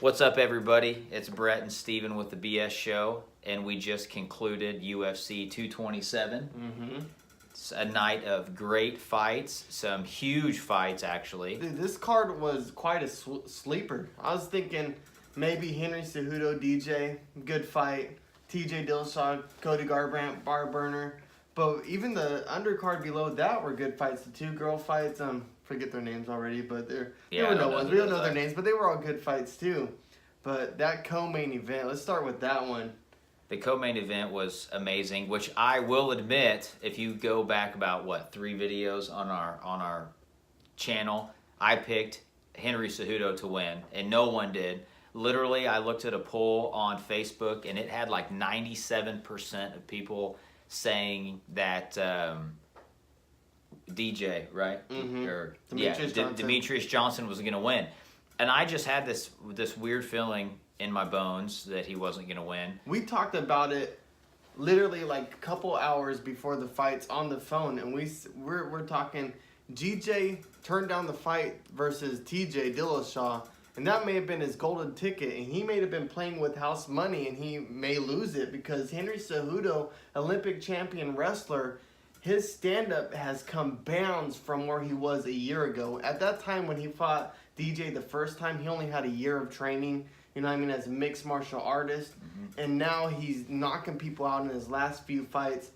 What's up, everybody? It's Brett and Steven with the BS Show, and we just concluded UFC 227. It's a night of great fights, some huge fights, actually. Dude, this card was quite a sleeper. I was thinking maybe Henry Cejudo, DJ, good fight. TJ Dillashaw, Cody Garbrandt, bar burner. But even the undercard below that were good fights. The two girl fights, forget their names already, but they were no ones. We don't know their names, but they were all good fights too. But that co-main event, let's start with that one. The co-main event was amazing, which I will admit, if you go back about 3 videos on our channel, I picked Henry Cejudo to win, and no one did. Literally, I looked at a poll on Facebook, and it had like 97% of people saying that DJ, right? Mm-hmm. Or Demetrius Johnson was going to win. And I just had this weird feeling in my bones that he wasn't going to win. We talked about it literally like a couple hours before the fights on the phone, and we're talking GJ turned down the fight versus TJ Dillashaw, and that may have been his golden ticket, and he may have been playing with house money, and he may lose it because Henry Cejudo, Olympic champion wrestler, his stand-up has come bounds from where he was a year ago. At that time when he fought DJ the first time, he only had a year of training, you know what I mean, as a mixed martial artist. Mm-hmm. And now he's knocking people out in his last few fights.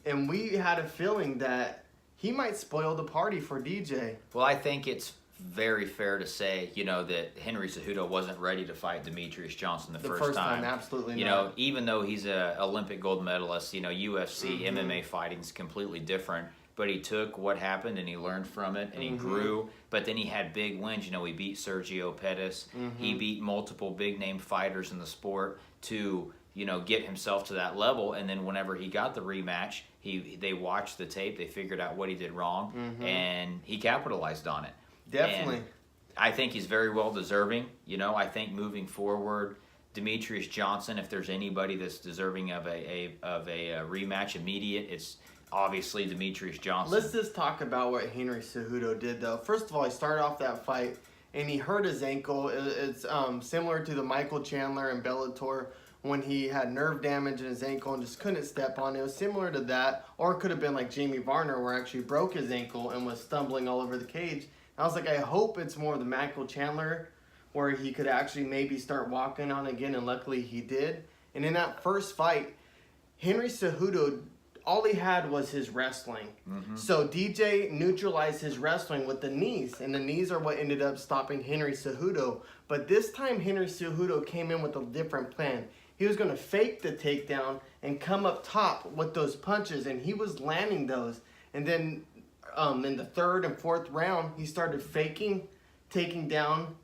And we had a feeling that he might spoil the party for DJ. Well, I think it's very fair to say, that Henry Cejudo wasn't ready to fight Demetrius Johnson the first time. Absolutely not. Know, even though he's an Olympic gold medalist, UFC, MMA fighting is completely different. But he took what happened and he learned from it and he grew. But then he had big wins. He beat Sergio Pettis. He beat multiple big-name fighters in the sport to, get himself to that level. And then whenever he got the rematch, they watched the tape. They figured out what he did wrong. And he capitalized on it. Definitely. And I think he's very well deserving. I think moving forward, Demetrius Johnson, if there's anybody that's deserving of a rematch immediate, it's obviously Demetrius Johnson. Let's just talk about what Henry Cejudo did, though. First of all, he started off that fight, and he hurt his ankle. It's similar to the Michael Chandler in Bellator when he had nerve damage in his ankle and just couldn't step on it. It was similar to that, or it could have been like Jamie Varner, where he actually broke his ankle and was stumbling all over the cage. I was like, I hope it's more the Michael Chandler, where he could actually maybe start walking on again, and luckily he did. And in that first fight, Henry Cejudo, all he had was his wrestling. So DJ neutralized his wrestling with the knees, and the knees are what ended up stopping Henry Cejudo. But this time, Henry Cejudo came in with a different plan. He was going to fake the takedown and come up top with those punches, and he was landing those. And then in the third and fourth round, he started faking, taking down,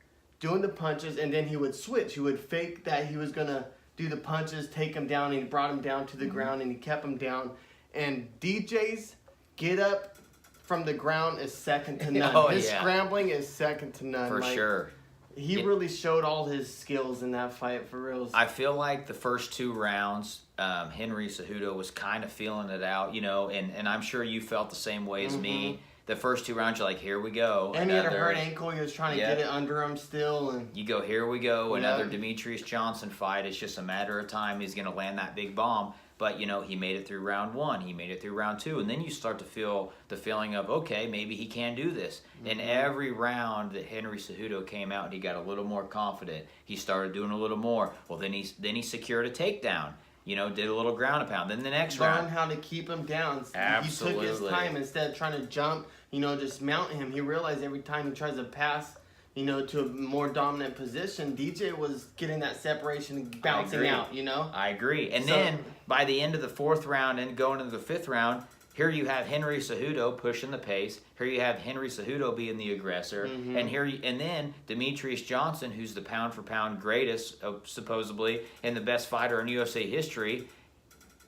doing the punches, and then he would switch. He would fake that he was going to do the punches, take him down, and he brought him down to the ground, and he kept him down. And DJ's get up from the ground is second to none. His scrambling is second to none. For sure. He really showed all his skills in that fight, for real. I feel like the first 2 rounds, Henry Cejudo was kind of feeling it out, and I'm sure you felt the same way as me. The first 2 rounds, you're like, here we go. And he had a hurt ankle. He was trying to get it under him still. And you go, here we go. Another Demetrius Johnson fight. It's just a matter of time. He's going to land that big bomb. But, he made it through round 1. He made it through round 2. And then you start to feel the feeling of, okay, maybe he can do this. And every round that Henry Cejudo came out, he got a little more confident. He started doing a little more. Well, then he secured a takedown. Did a little ground and pound. Then the next round, learned how to keep him down. Absolutely. He took his time instead of trying to jump, just mount him. He realized every time he tries to pass, to a more dominant position, DJ was getting that separation and bouncing out, I agree. And then by the end of the 4th round and going into the 5th round, here you have Henry Cejudo pushing the pace. Here you have Henry Cejudo being the aggressor. And then Demetrius Johnson, who's the pound-for-pound greatest, supposedly, and the best fighter in UFC history,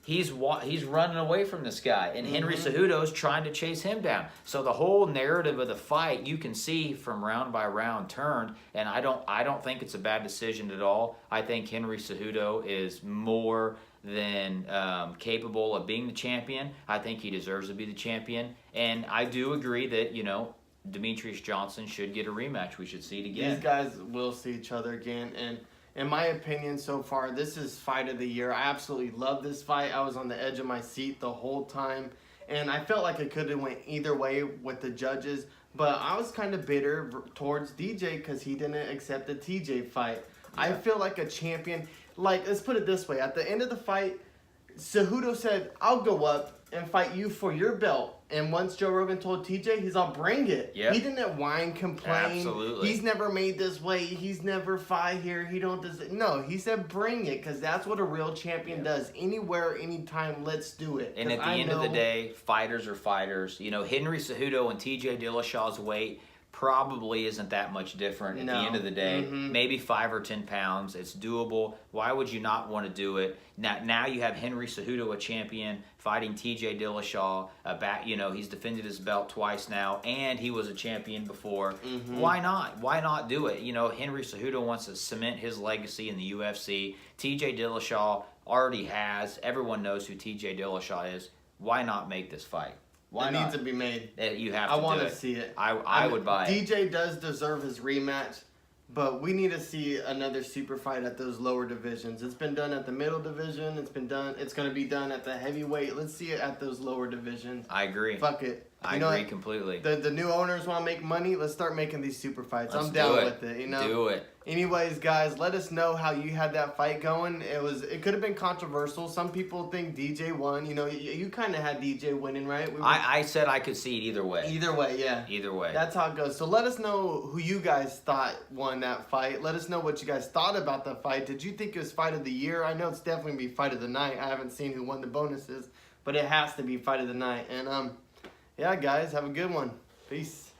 he's running away from this guy. And Henry Cejudo's trying to chase him down. So the whole narrative of the fight, you can see from round by round turned. And I don't think it's a bad decision at all. I think Henry Cejudo is more than capable of being the champion. I think he deserves to be the champion. And I do agree that, Demetrius Johnson should get a rematch. We should see it again. These guys will see each other again, and in my opinion, so far, this is fight of the year. I absolutely love this fight. I was on the edge of my seat the whole time, and I felt like it could have went either way with the judges, but I was kind of bitter towards DJ because he didn't accept the TJ fight. Yeah. I feel like a champion. Like, let's put it this way. At the end of the fight, Cejudo said, I'll go up and fight you for your belt. And once Joe Rogan told TJ, he's all, bring it. Yep. He didn't whine, complain. Absolutely. He's never made this weight. He's never fight here. He don't deserve. No, he said bring it because that's what a real champion does. Anywhere, anytime, let's do it. And at the end of the day, fighters are fighters. You know, Henry Cejudo and TJ Dillashaw's weight probably isn't that much different at the end of the day. Maybe 5 or 10 pounds. It's doable. Why would you not want to do it? Now you have Henry Cejudo, a champion, fighting TJ Dillashaw. You know, he's defended his belt twice now, and he was a champion before. Why not? Why not do it? You know, Henry Cejudo wants to cement his legacy in the UFC. TJ Dillashaw already has. Everyone knows who TJ Dillashaw is. Why not make this fight? Why it not? needs to be made. You have to do it. I want to see it. I would buy it. DJ does deserve his rematch, but we need to see another super fight at those lower divisions. It's been done at the middle division. It's been done. It's going to be done at the heavyweight. Let's see it at those lower divisions. I agree. Fuck it. I agree completely. The new owners want to make money. Let's start making these super fights. Let's I'm down do it. with it. You know. Do it. Anyways, guys, let us know how you had that fight going. It could have been controversial. Some people think DJ won. You know, you kind of had DJ winning, right? I said I could see it either way. Either way, yeah. Either way. That's how it goes. So let us know who you guys thought won that fight. Let us know what you guys thought about the fight. Did you think it was fight of the year? I know it's definitely going to be fight of the night. I haven't seen who won the bonuses, but it has to be fight of the night. And yeah, guys, have a good one. Peace.